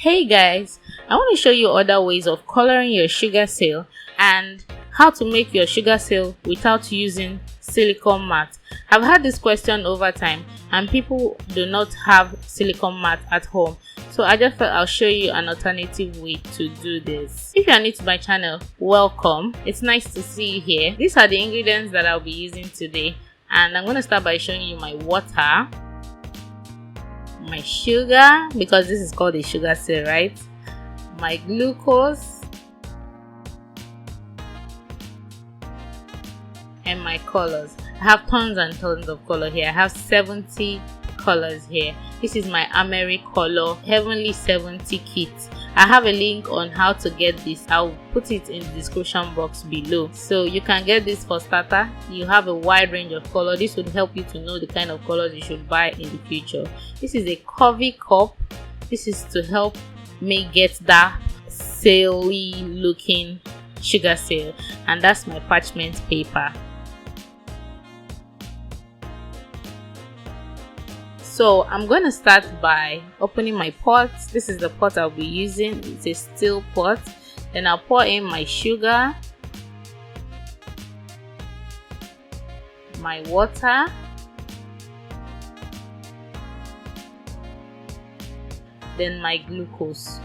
Hey guys, I want to show you other ways of coloring your sugar seal and how to make your sugar seal without using silicone mat. I've had this question over time and people do not have silicone mat at home, so I just thought I'll show you an alternative way to do this. If you are new to my channel, welcome. It's nice to see you here. These are the ingredients that I'll be using today, and I'm going to start by showing you my water, my sugar, because this is called a sugar seal, right? My glucose, and my colors. I have tons and tons of color here. I have 70 colors here. This is my Ameri color Heavenly 70 kit. I have a link on how to get this. I'll put it in the description box below, so you can get this. For starter, you have a wide range of color. This would help you to know the kind of colors you should buy in the future. This is a coffee cup. This is to help me get that saily looking sugar seal, and that's my parchment paper. So I'm going to start by opening my pot. This is the pot I'll be using. It's a steel pot. Then I'll pour in my sugar, my water, then my glucose.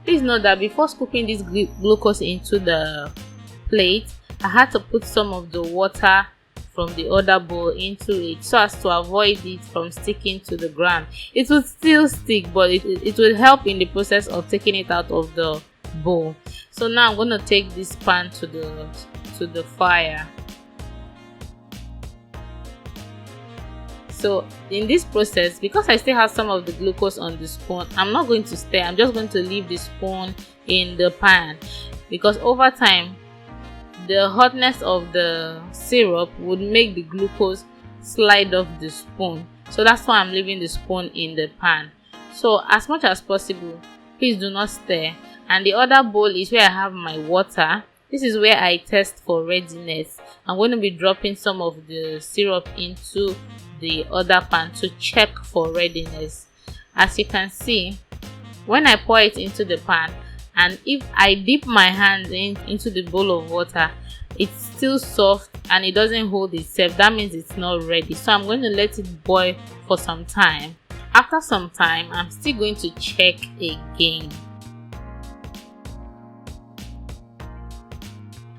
Please note that before scooping this glucose into the plate, I had to put some of the water from the other bowl into it so as to avoid it from sticking to the ground. It would still stick, but it will help in the process of taking it out of the bowl. So now I'm going to take this pan to the fire. So in this process, because I still have some of the glucose on the spoon, I'm not going to stir. I'm just going to leave the spoon in the pan, because over time the hotness of the syrup would make the glucose slide off the spoon. So that's why I'm leaving the spoon in the pan. So as much as possible, please do not stir. And the other bowl is where I have my water. This is where I test for readiness. I'm going to be dropping some of the syrup into the other pan to check for readiness. As you can see, when I pour it into the pan, and if I dip my hand into the bowl of water, it's still soft and it doesn't hold itself, that means it's not ready. So I'm going to let it boil for some time. After some time, I'm still going to check again.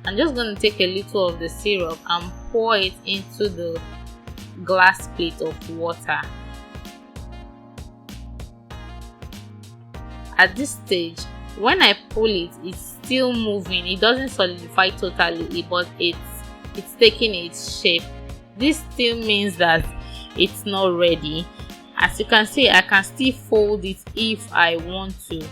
I'm just going to take a little of the syrup and pour it into the glass plate of water. At this stage, when I pull it, it's still moving. It doesn't solidify totally, but it's taking its shape. This still means that it's not ready. As you can see, I can still fold it if I want to.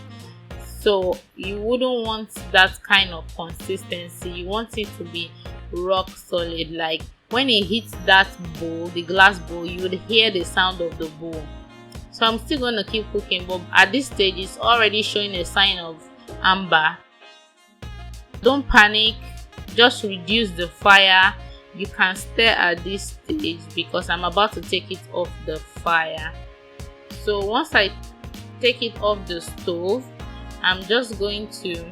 So you wouldn't want that kind of consistency. You want it to be rock solid. Like when it hits that bowl, the glass bowl, you would hear the sound of the bowl. So I'm still going to keep cooking, but at this stage it's already showing a sign of amber. Don't panic, just reduce the fire. You can stir at this stage because I'm about to take it off the fire. So once I take it off the stove, I'm just going to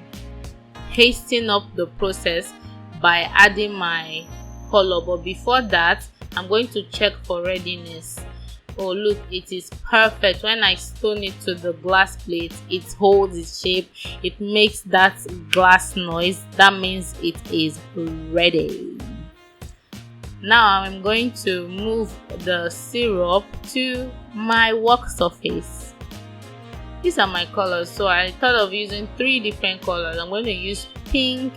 hasten up the process by adding my color. But before that, I'm going to check for readiness. Oh look, it is perfect. When I stone it to the glass plate, it holds its shape. It makes that glass noise. That means it is ready. Now I'm going to move the syrup to my work surface. These are my colors, so I thought of using 3 different colors. I'm going to use pink,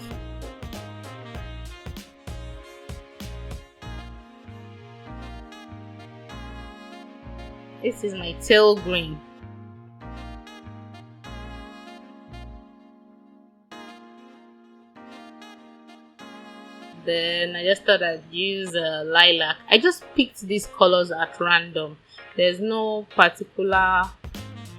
this is my teal green, then I just thought I'd use lilac. I just picked these colors at random. There's no particular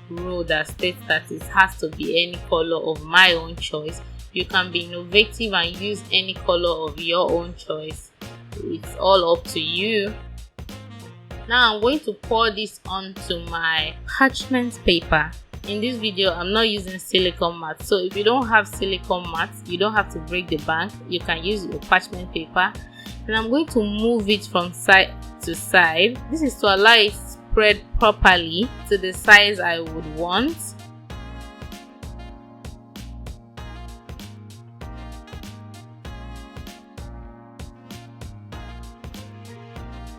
rule that states that it has to be any color of my own choice. You can be innovative and use any color of your own choice. It's all up to you. Now I'm going to pour this onto my parchment paper. in this video I'm not using silicone mat, so if you don't have silicone mat, you don't have to break the bank. You can use your parchment paper, and I'm going to move it from side to side. This is to allow it to spread properly to the size I would want.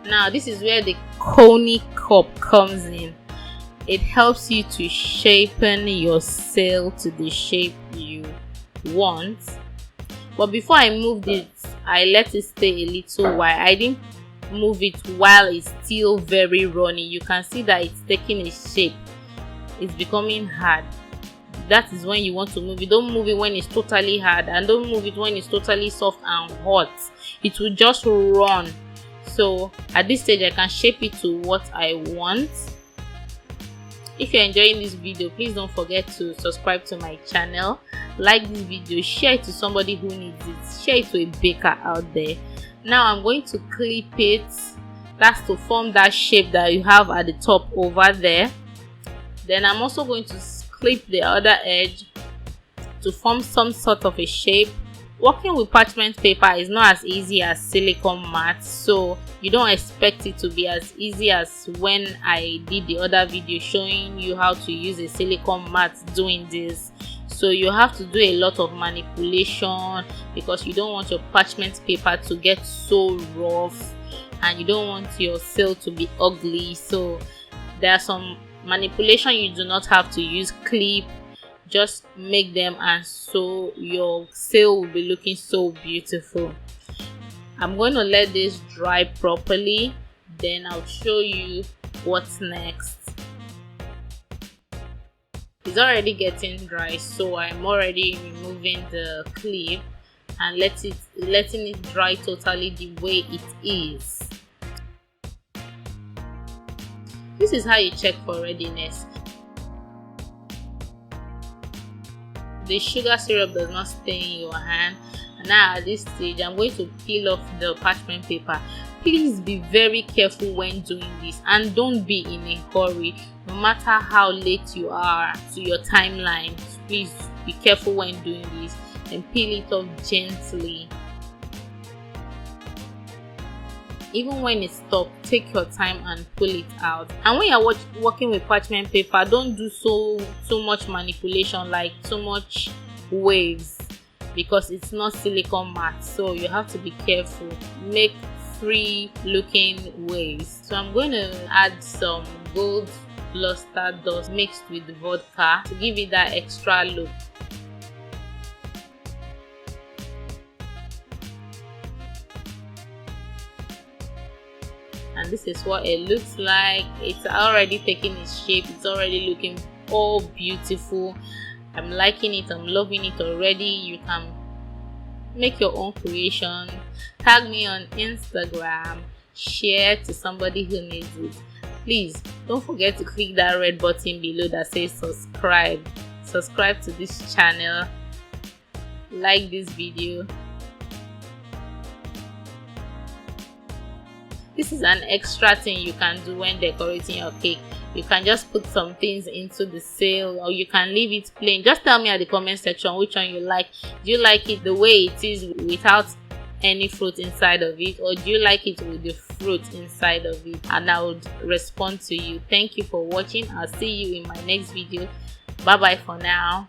Now this is where the coney cup comes in. It helps you to shapen your sail to the shape you want. But before I moved it, I let it stay a little while. I didn't move it while it's still very runny. You can see that it's taking a shape. It's becoming hard. That is when you want to move it. Don't move it when it's totally hard, and don't move it when it's totally soft and hot. It will just run. So at this stage I can shape it to what I want. If you're enjoying this video, please don't forget to subscribe to my channel, like this video, share it to somebody who needs it, share it to a baker out there. Now I'm going to clip it. That's to form that shape that you have at the top over there. Then I'm also going to clip the other edge to form some sort of a shape. Working with parchment paper is not as easy as silicone mat, so you don't expect it to be as easy as when I did the other video showing you how to use a silicone mat doing this. So you have to do a lot of manipulation because you don't want your parchment paper to get so rough, and you don't want your sail to be ugly. So there are some manipulation you do not have to use clip. Just make them, and so your sail will be looking so beautiful. I'm going to let this dry properly, then I'll show you what's next. It's already getting dry, so I'm already removing the clip and letting it dry totally the way it is. This is how you check for readiness. The sugar syrup does not stay in your hand. Now at this stage I'm going to peel off the parchment paper. Please be very careful when doing this, and don't be in a hurry. No matter how late you are to your timeline, please be careful when doing this, and peel it off gently. Even when it's stuck, take your time and pull it out. And when you're working with parchment paper, don't do so much manipulation, like so much waves, because it's not silicone mat, so you have to be careful. Make free looking waves. So I'm going to add some gold luster dust mixed with the vodka to give it that extra look. And this is what it looks like. It's already taking its shape. It's already looking all beautiful. I'm liking it. I'm loving it already. You can make your own creation. Tag me on Instagram. Share to somebody who needs it. Please don't forget to click that red button below that says subscribe. Subscribe to this channel. Like this video. This is an extra thing you can do when decorating your cake. You can just put some things into the sail, or you can leave it plain. Just tell me at the comment section which one you like. Do you like it the way it is without any fruit inside of it, or do you like it with the fruit inside of it? And I would respond to you. Thank you for watching. I'll see you in my next video. Bye bye for now.